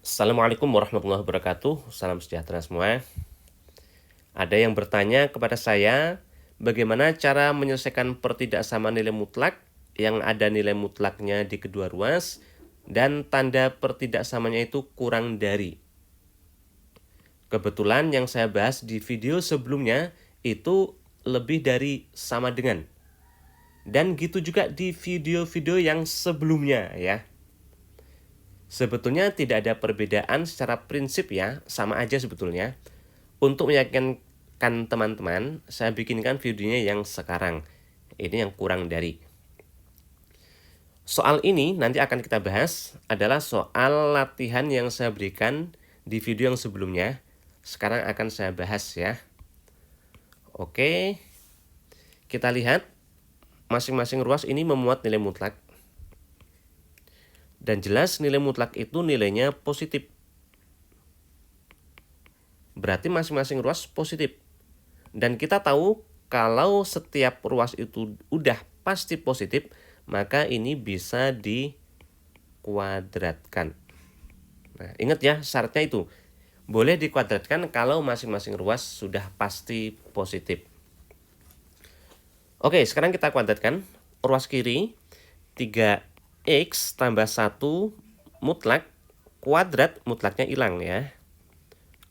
Assalamualaikum warahmatullahi wabarakatuh. Salam sejahtera semua. Ada yang bertanya kepada saya, bagaimana cara menyelesaikan pertidaksamaan nilai mutlak yang ada nilai mutlaknya di kedua ruas dan tanda pertidaksamanya itu kurang dari. Kebetulan yang saya bahas di video sebelumnya itu lebih dari sama dengan. Dan gitu juga di video-video yang sebelumnya ya. Sebetulnya tidak ada perbedaan secara prinsip ya, sama aja sebetulnya. Untuk meyakinkan teman-teman, saya bikinkan videonya yang sekarang. Ini yang kurang dari. Soal ini nanti akan kita bahas adalah soal latihan yang saya berikan di video yang sebelumnya. Sekarang akan saya bahas ya. Oke, kita lihat masing-masing ruas ini memuat nilai mutlak. Dan jelas nilai mutlak itu nilainya positif. Berarti masing-masing ruas positif. Dan kita tahu kalau setiap ruas itu udah pasti positif, maka ini bisa dikuadratkan. Nah, ingat ya syaratnya itu. Boleh dikuadratkan kalau masing-masing ruas sudah pasti positif. Oke, sekarang kita kuadratkan. Ruas kiri 3x tambah 1 mutlak, kuadrat mutlaknya hilang ya.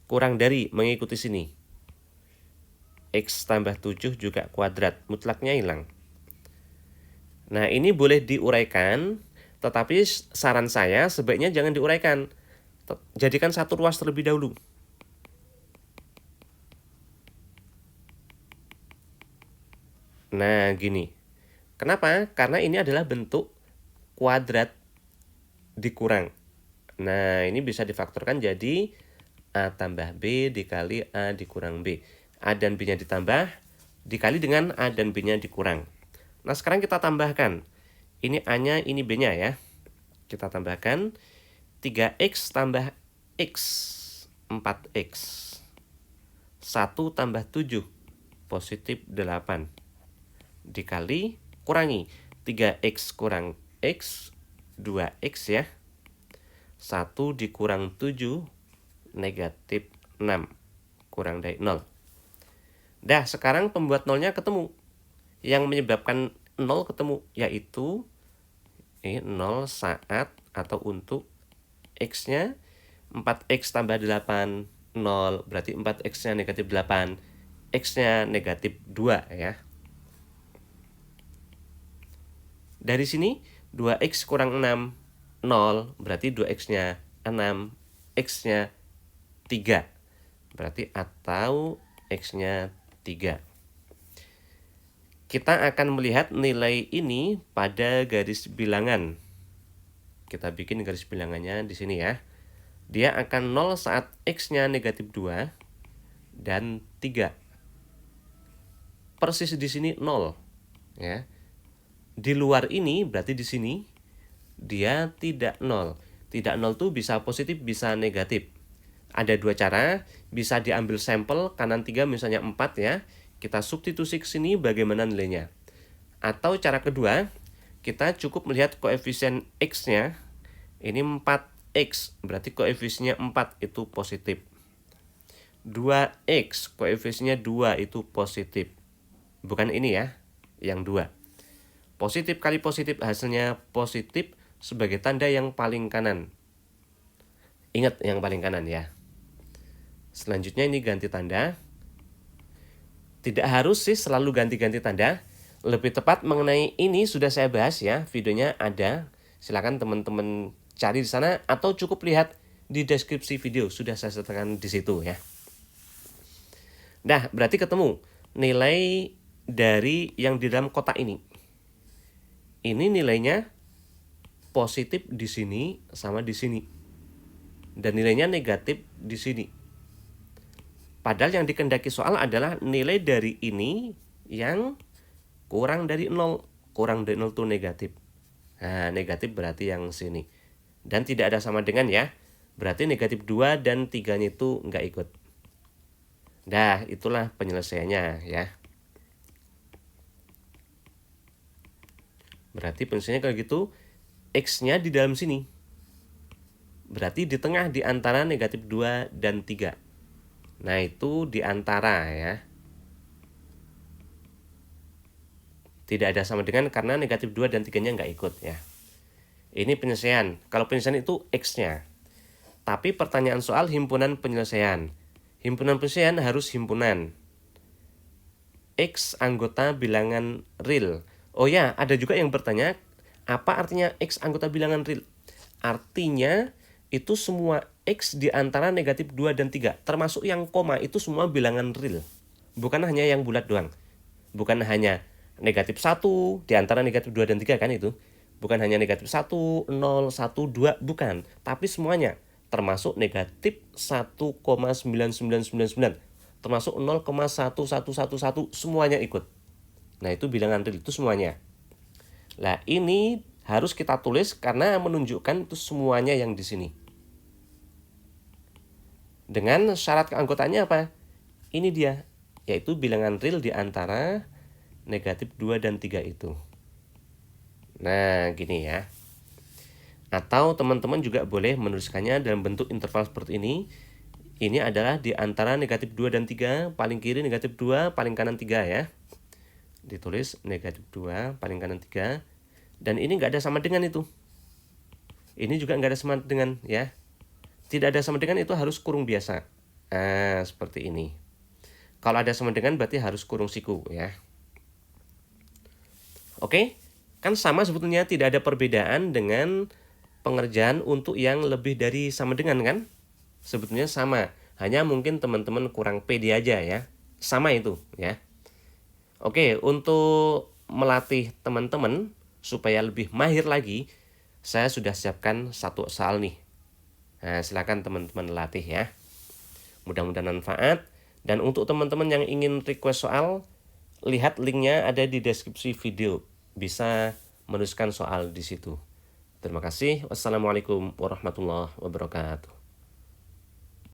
Kurang dari mengikuti sini. X tambah 7 juga kuadrat, mutlaknya hilang. Nah, ini boleh diuraikan, tetapi saran saya sebaiknya jangan diuraikan. Jadikan satu ruas terlebih dahulu. Nah, gini. Kenapa? Karena ini adalah bentuk kuadrat dikurang. Nah, ini bisa difaktorkan jadi A tambah B dikali A dikurang B. A dan B-nya ditambah, dikali dengan A dan B-nya dikurang. Nah, sekarang kita tambahkan. Ini A-nya, ini B-nya ya. Kita tambahkan 3x tambah x, 4x. 1 tambah 7, positif 8. Dikali, kurangi. 3x kurang x, 2x ya. 1 dikurang 7, negatif 6. Kurang dari 0. Dah, sekarang pembuat nolnya ketemu. Yang menyebabkan 0 ketemu, yaitu 0 saat atau untuk x-nya 4x tambah 8, 0. Berarti 4x-nya negatif 8, x-nya negatif 2 ya. Dari sini 2x kurang 6, 0. Berarti 2x-nya 6, x-nya 3. Berarti atau x-nya 3. Kita akan melihat nilai ini pada garis bilangan. Kita bikin garis bilangannya di sini ya. Dia akan 0 saat x-nya negatif 2 dan 3. Persis di sini 0 ya. Di luar ini berarti di sini dia tidak 0. Tidak 0 tuh bisa positif bisa negatif. Ada dua cara, bisa diambil sampel kanan 3 misalnya 4 ya. Kita substitusi ke sini bagaimana nilainya. Atau cara kedua, kita cukup melihat koefisien x-nya. Ini 4x, berarti koefisiennya 4 itu positif. 2x, koefisiennya 2 itu positif. Bukan ini ya, yang 2. Positif kali positif hasilnya positif sebagai tanda yang paling kanan. Ingat yang paling kanan ya. Selanjutnya ini ganti tanda. Tidak harus sih selalu ganti-ganti tanda. Lebih tepat mengenai ini sudah saya bahas ya, videonya ada. Silakan teman-teman cari di sana atau cukup lihat di deskripsi video, sudah saya sertakan di situ ya. Nah, berarti ketemu nilai dari yang di dalam kotak ini. Ini nilainya positif di sini sama di sini. Dan nilainya negatif di sini. Padahal yang dikehendaki soal adalah nilai dari ini yang kurang dari 0. Kurang dari 0 itu negatif. Nah, negatif berarti yang sini. Dan tidak ada sama dengan ya. Berarti negatif 2 dan 3-nya itu nggak ikut. Nah, itulah penyelesaiannya ya. Berarti penyelesaiannya kalau gitu, x-nya di dalam sini. Berarti di tengah di antara negatif 2 dan 3. Nah, itu di antara ya. Tidak ada sama dengan karena negatif 2 dan 3-nya nggak ikut ya. Ini penyelesaian. Kalau penyelesaian itu X-nya. Tapi pertanyaan soal himpunan penyelesaian. Himpunan penyelesaian harus himpunan X anggota bilangan real. Oh ya, ada juga yang bertanya, apa artinya X anggota bilangan real? Artinya, itu semua X di antara negatif 2 dan 3. Termasuk yang koma, itu semua bilangan real. Bukan hanya yang bulat doang. Bukan hanya negatif 1 di antara negatif 2 dan 3 kan itu. Bukan hanya negatif 1, 0, 1, 2, bukan. Tapi semuanya. Termasuk negatif 1,9999. Termasuk 0,1111, semuanya ikut. Nah, itu bilangan real, itu semuanya. Nah, ini harus kita tulis karena menunjukkan itu semuanya yang di sini. Dengan syarat keanggotaannya apa? Ini dia, yaitu bilangan real di antara negatif 2 dan 3 itu. Nah, gini ya. Atau teman-teman juga boleh menuliskannya dalam bentuk interval seperti ini. Ini adalah di antara negatif 2 dan 3, paling kiri negatif 2, paling kanan 3 ya. Ditulis negatif 2, paling kanan 3. Dan ini nggak ada sama dengan itu. Ini juga nggak ada sama dengan ya. Tidak ada sama dengan itu harus kurung biasa. Nah, seperti ini. Kalau ada sama dengan berarti harus kurung siku ya. Oke, kan sama sebetulnya, tidak ada perbedaan dengan pengerjaan untuk yang lebih dari sama dengan kan? Sebetulnya sama, hanya mungkin teman-teman kurang pede aja ya. Sama itu ya. Oke, untuk melatih teman-teman supaya lebih mahir lagi, saya sudah siapkan satu soal nih. Nah, silakan teman-teman latih ya. Mudah-mudahan manfaat. Dan untuk teman-teman yang ingin request soal, lihat linknya ada di deskripsi video. Bisa menuliskan soal di situ. Terima kasih. Wassalamualaikum warahmatullahi wabarakatuh.